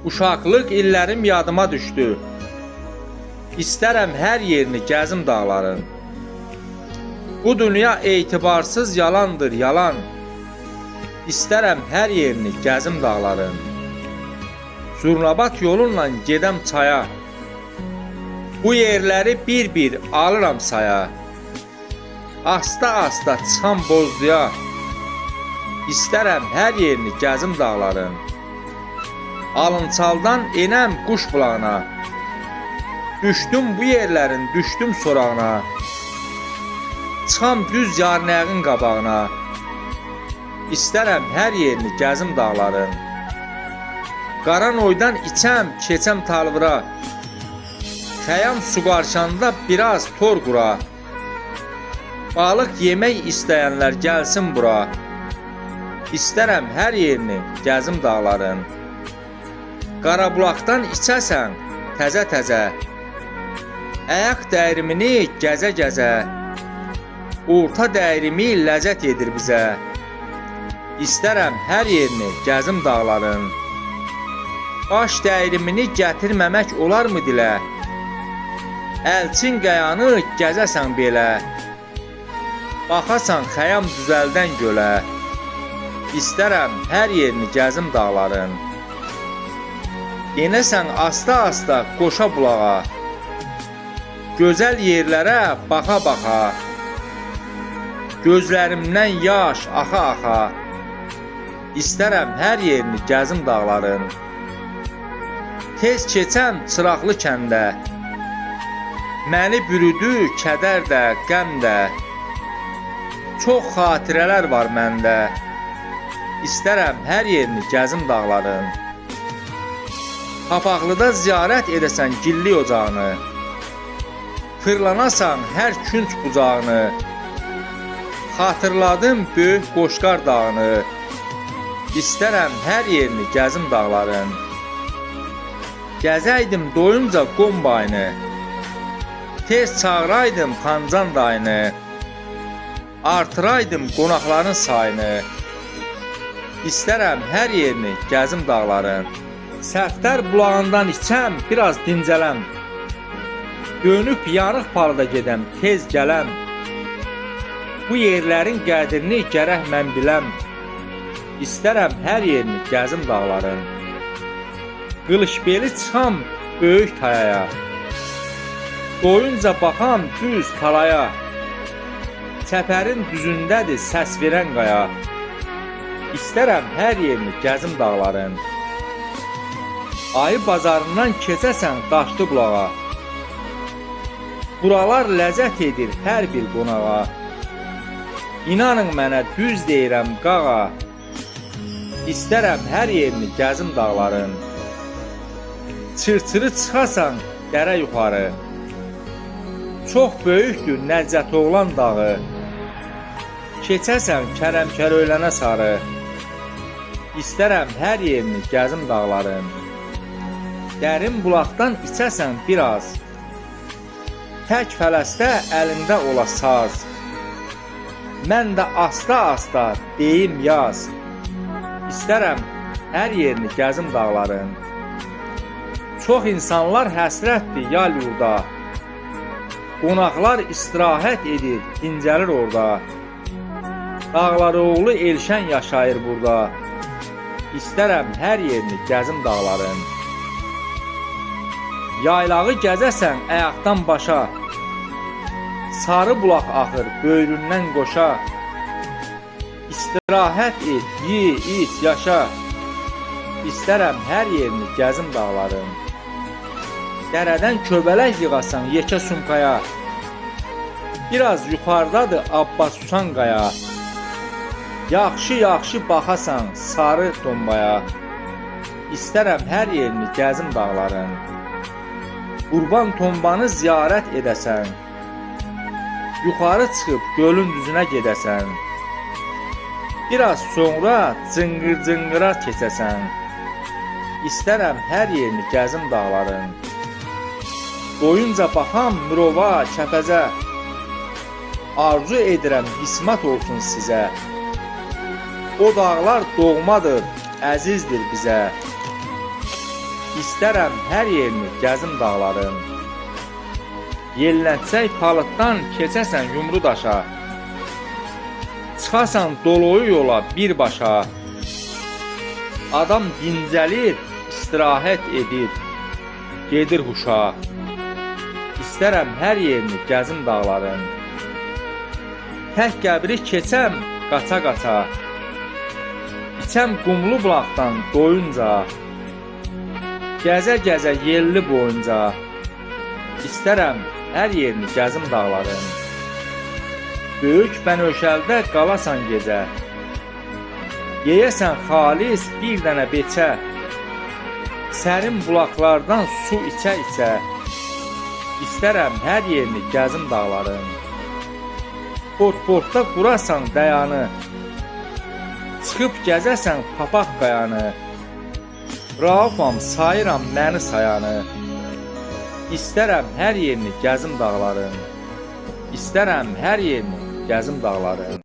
Uşaqlıq illərim yadıma düşdü. İstərəm hər yerini gəzim dağların. Bu dünya etibarsız yalandır yalan. İstərəm hər yerini gəzim dağların. Zurnabat yolunla gedəm çaya. Bu yerləri bir-bir alıram saya. Asta-asta çıxam Bozluya. İstərəm hər yerini gəzim dağların. Alınçaldan enəm quş bulağına. Düşdüm bu yerlərin, düşdüm sorağına. Çıxam düz yarnəyğin qabağına. İstərəm hər yerini gəzim dağların. Qaranoydan içəm, keçəm talvıra. Xəyam su qarşanda biraz tor qura. Balıq yemək istəyənlər gəlsin bura. İstərəm hər yerini gəzim dağların. Qarabulaqdan içəsən təzə-təzə. Ayaq dəyrimini gəzə-gəzə. Orta dəyrimi ləzzət edir bizə. İstərəm hər yerini gəzim dağların. Baş dəyrimini gətirməmək olarmı dilə? Əlçin qayanı gəzəsən belə. Baxasan xəyam düzəldən gölə. İstərəm hər yerini gəzim dağların. Enəsən asta-asta qoşa bulağa. Gözəl yerlərə baxa-baxa. Gözlərimdən yaş axa-axa. İstərəm hər yerini gəzim dağların. Tez keçəm çıraqlı kəndə. Məni bürüdü kədər də, qəm də. Çox xatirələr var məndə. İstərəm hər yerini gəzim dağların. Papaqlıda ziyarət edəsən gilli ocağını. Fırlanasan hər künc bucağını. Xatırladım böyük Qoşqar dağını. İstərəm hər yerini gəzim dağların. Gəzəydim doyunca Qom bayını. Tez çağıraydım Xancan dayını. Artıraydım qonaqların sayını. İstərəm hər yerini gəzim dağların. Səftər bulağından içəm, biraz dincələm. Dönüb yanıq palıda gedəm, tez gələm. Bu yerlərin qədrini gərək mən biləm. İstərəm hər yerini gəzim dağların. Qılışbeli çıxam böyük tayaya. Doyunca baxam düz talaya. Çəpərin düzündədir səs verən qaya. İstərəm hər yerini gəzim dağların. Ayı bazarından keçəsən daşlı bulağa. Buralar ləzzət edir hər bir qonağa. İnanın mənə düz deyirəm qağa. İstərəm hər yerini gəzim dağların. Çırçırı çıxasan dərə yuxarı. Çox böyükdür Nəcətoğlan dağı. Keçəsən Kərəmkəröylənə sarı. İstərəm hər yerini gəzim dağların. Dərin bulaqdan içəsən biraz. Tək fələstə əlində ola saz. Mən də asta-asta deyim yaz. İstərəm hər yerini gəzim dağların. Çox insanlar həsrətdir yal yurda. Qonaqlar istirahət edir, dincəlir orada. Dağlaroğlu Elşən yaşayır burada. İstərəm hər yerini gəzim dağların. Yaylağı gəzəsən ayaqdan başa. Sarı bulaq axır böyründən qoşa. İstirahət et, yi, iç, yaşa. İstərəm hər yerini gəzim dağların. Dərədən köbələk yığasan yekə sumkaya. Biraz yuxarıdadır Abbas Usan qaya. Yaxşı-yaxşı baxasan sarı tombaya. İstərəm hər yerini gəzim dağların. Qurban tombanı ziyarət edəsən. Yuxarı çıxıb gölün düzünə gedəsən. Biraz sonra cınqır-cınqıra keçəsən. İstərəm hər yerini gəzim dağların. Doyunca baxam Mirova, Kəpəzə. Arzu edirəm qismət olsun sizə. O dağlar doğmadır, əzizdir bizə. İstərəm hər yerini gəzim dağların. Yellənsək palıtdan keçəsən yumru daşa. Çıxasan doluyu yola birbaşa. Adam dincəlir, istirahət edir, gedir huşa. İstərəm hər yerini gəzim dağların. Tək qəbri keçəm qaça-qaça. İçəm qumlu bulaqdan doyunca. Gəzə-gəzə yelli boyunca. İstərəm hər yerini gəzim dağların. Böyük Bənövşəldə qalasan gecə. Yeyəsən xalis bir dənə beçə. Sərin bulaqlardan su içə-içə. İstərəm hər yerini gəzim dağların. Port-portda qurasan dayanı. Çıxıb gəzəsən papaq qayanı. Raufam sayıram məni sayanı. İstərəm hər yerini gəzim dağların. İstərəm hər yerini gəzim dağların.